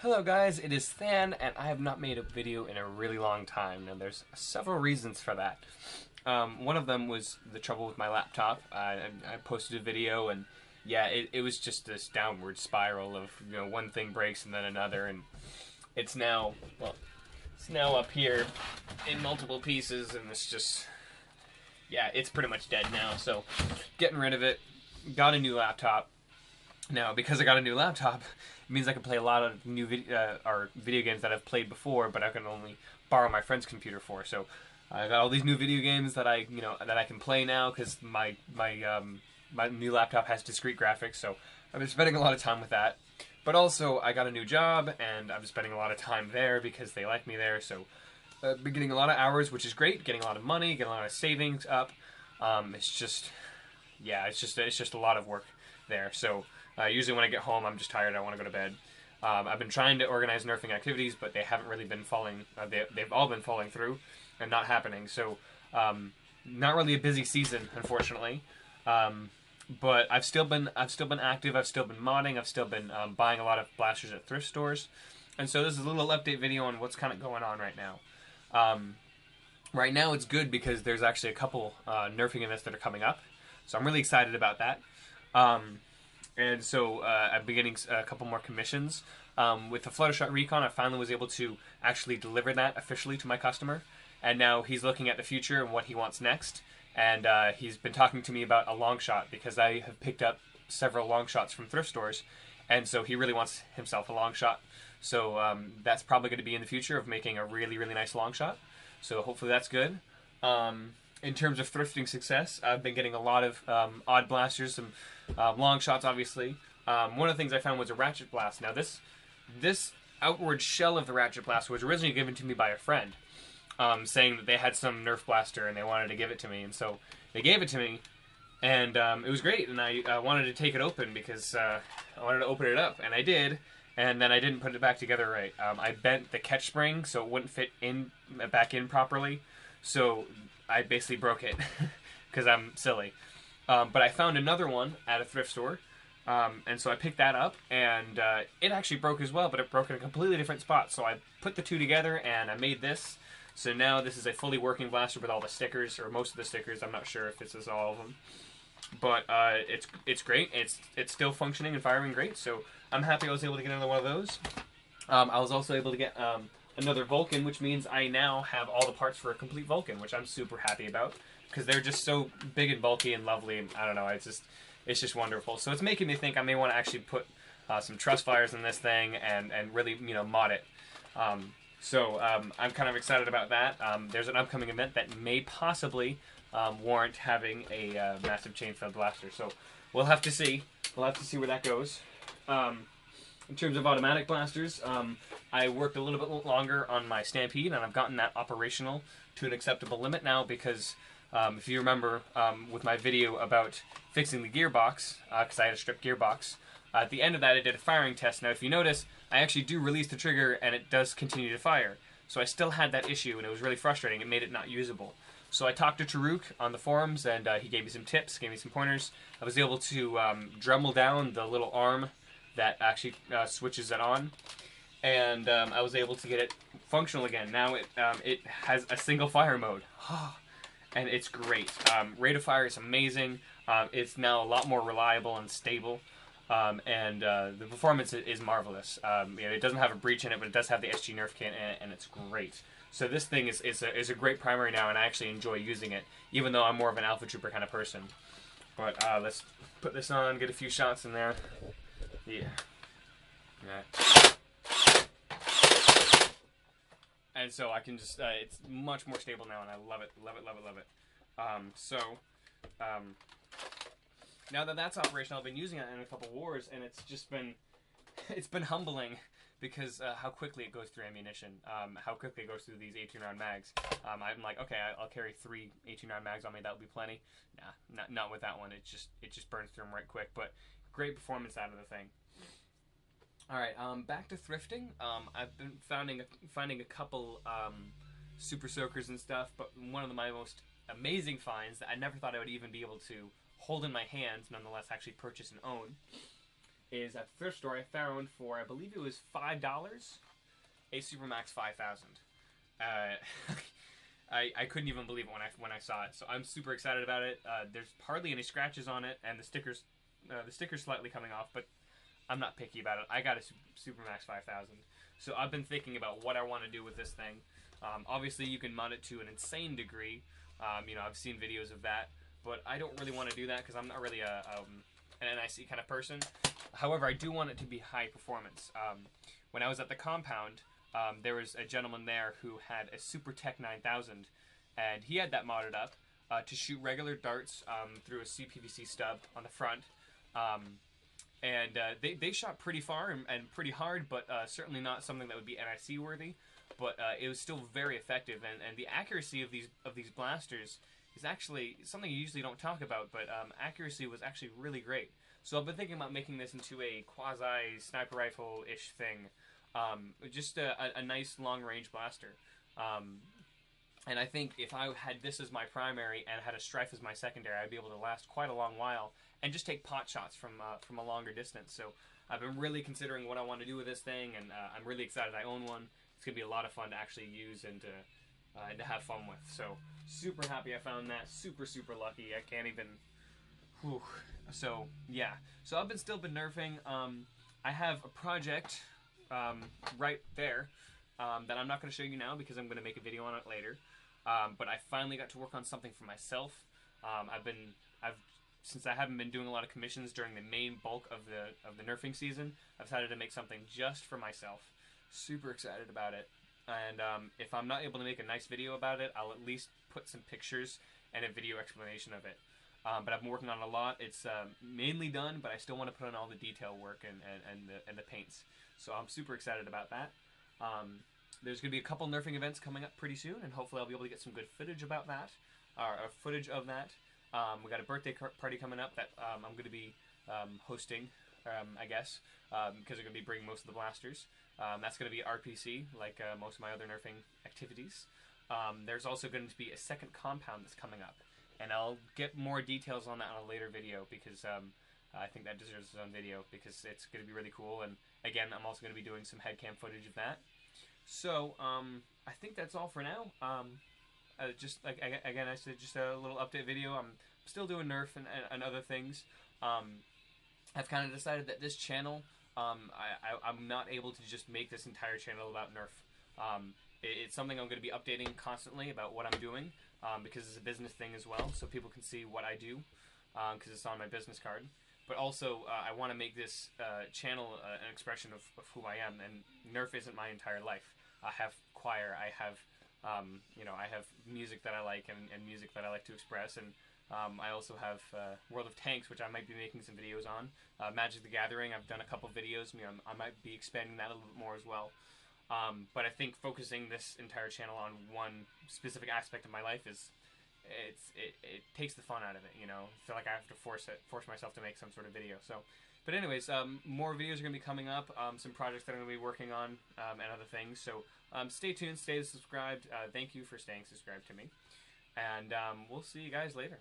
Hello guys, it is Than, and I have not made a video in a really long time. Now there's several reasons for that. One of them was the trouble with my laptop. I posted a video and yeah, it was just this downward spiral of, one thing breaks and then another, and it's now up here in multiple pieces, and it's just, yeah, it's pretty much dead now. So getting rid of it, got a new laptop. Now, because I got a new laptop, it means I can play a lot of new video games that I've played before, but I can only borrow my friend's computer for. So I got all these new video games that I can play now because my new laptop has discrete graphics. So I've been spending a lot of time with that. But also, I got a new job, and I'm spending a lot of time there because they like me there. So I've been getting a lot of hours, which is great. Getting a lot of money, getting a lot of savings up. It's just a lot of work there. So. Usually when I get home, I'm just tired. I want to go to bed. I've been trying to organize nerfing activities, but they haven't really been falling. They've all been falling through and not happening. So, not really a busy season, unfortunately. But I've still been active. I've still been modding. I've still been buying a lot of blasters at thrift stores. And so this is a little update video on what's kind of going on right now. Right now it's good because there's actually a couple nerfing events that are coming up. So I'm really excited about that. And so I've been getting a couple more commissions. With the Fluttershot Recon, I finally was able to actually deliver that officially to my customer. And now he's looking at the future and what he wants next. And he's been talking to me about a long shot because I have picked up several long shots from thrift stores. And so he really wants himself a long shot. So that's probably going to be in the future of making a really, really nice long shot. So hopefully that's good. In terms of thrifting success, I've been getting a lot of odd blasters, some long shots, obviously. One of the things I found was a ratchet blast. Now, this outward shell of the ratchet blast was originally given to me by a friend, saying that they had some Nerf blaster and they wanted to give it to me. And so they gave it to me, and it was great. And I wanted to take it open because I wanted to open it up, and I did. And then I didn't put it back together right. I bent the catch spring so it wouldn't fit back in properly. So I basically broke it because I'm silly. But I found another one at a thrift store, and so I picked that up, and it actually broke as well, but it broke in a completely different spot. So I put the two together, and I made this. So now this is a fully working blaster with all the stickers, or most of the stickers. I'm not sure if this is all of them. But it's great. It's still functioning and firing great, so I'm happy I was able to get another one of those. I was also able to get another Vulcan, which means I now have all the parts for a complete Vulcan, which I'm super happy about, because they're just so big and bulky and lovely, and I don't know, it's just wonderful. So it's making me think I may want to actually put some truss fires in this thing and really, mod it. I'm kind of excited about that. There's an upcoming event that may possibly warrant having a massive chain-fed blaster, so we'll have to see. We'll have to see where that goes. In terms of automatic blasters, I worked a little bit longer on my Stampede, and I've gotten that operational to an acceptable limit now because, if you remember, with my video about fixing the gearbox, because I had a stripped gearbox, at the end of that I did a firing test. Now if you notice, I actually do release the trigger and it does continue to fire. So I still had that issue, and it was really frustrating. It made it not usable. So I talked to Taruk on the forums, and he gave me some tips, gave me some pointers. I was able to Dremel down the little arm that actually switches it on, and I was able to get it functional again. Now it has a single fire mode, and it's great. Rate of fire is amazing. It's now a lot more reliable and stable, and the performance is marvelous. It doesn't have a breach in it, but it does have the SG Nerf kit in it, and it's great. So this thing is a great primary now, and I actually enjoy using it, even though I'm more of an Alpha Trooper kind of person. But let's put this on, get a few shots in there. Yeah. And so I can just, it's much more stable now, and I love it, love it, love it, love it. Now that that's operational, I've been using it in a couple wars, and it's just been, it's been humbling because how quickly it goes through ammunition, how quickly it goes through these 18-round mags. I'm like, okay, I'll carry 3 18-round mags on me, that'll be plenty. Nah, not with that one. It just burns through them right quick, but great performance out of the thing. Alright, back to thrifting. I've been finding a couple super soakers and stuff, but one of my most amazing finds that I never thought I would even be able to hold in my hands, nonetheless actually purchase and own, is at the thrift store I found for, I believe it was $5, a Supermax 5000. I couldn't even believe it when I saw it. So I'm super excited about it. There's hardly any scratches on it, and the sticker's slightly coming off, but I'm not picky about it. I got a Supermax 5000. So I've been thinking about what I want to do with this thing. Obviously, you can mod it to an insane degree. I've seen videos of that, but I don't really want to do that because I'm not really an NIC kind of person. However, I do want it to be high performance. When I was at the compound, there was a gentleman there who had a SuperTech 9000, and he had that modded up to shoot regular darts through a CPVC stub on the front. They shot pretty far and pretty hard, but certainly not something that would be NIC worthy. But it was still very effective, and the accuracy of these blasters is actually something you usually don't talk about. But accuracy was actually really great. So I've been thinking about making this into a quasi sniper rifle ish thing, just a nice long range blaster. And I think if I had this as my primary and had a Strife as my secondary, I'd be able to last quite a long while and just take pot shots from a longer distance. So I've been really considering what I want to do with this thing, and I'm really excited I own one. It's going to be a lot of fun to actually use and to have fun with. So super happy I found that. Super, super lucky. I can't even... Whew. So, yeah. So I've still been nerfing. I have a project right there that I'm not going to show you now because I'm going to make a video on it later. But I finally got to work on something for myself. Since I haven't been doing a lot of commissions during the main bulk of the nerfing season, I've decided to make something just for myself. Super excited about it. And if I'm not able to make a nice video about it, I'll at least put some pictures and a video explanation of it. But I've been working on it a lot. It's mainly done, but I still want to put on all the detail work and the paints. So I'm super excited about that. There's going to be a couple nerfing events coming up pretty soon, and hopefully I'll be able to get some good footage about that, or footage of that. We got a birthday party coming up that I'm going to be hosting, I guess, because they're going to be bringing most of the blasters. That's going to be RPC, like most of my other nerfing activities. There's also going to be a second compound that's coming up, and I'll get more details on that on a later video because I think that deserves its own video because it's going to be really cool. And again, I'm also going to be doing some headcam footage of that. So I think that's all for now. Just like again, I said, just a little update video. I'm still doing Nerf and other things. I've kind of decided that this channel, I'm not able to just make this entire channel about Nerf. It's something I'm going to be updating constantly about what I'm doing because it's a business thing as well, so people can see what I do because it's on my business card. But also, I want to make this channel an expression of who I am, and Nerf isn't my entire life. I have choir, I have, I have music that I like and music that I like to express, and I also have World of Tanks, which I might be making some videos on. Magic the Gathering, I've done a couple videos. I might be expanding that a little bit more as well. But I think focusing this entire channel on one specific aspect of my life is, it takes the fun out of it, I feel like I have to force myself to make some sort of video. So, but anyways, more videos are going to be coming up, some projects that I'm going to be working on, and other things. So, stay tuned, stay subscribed. Thank you for staying subscribed to me. And we'll see you guys later.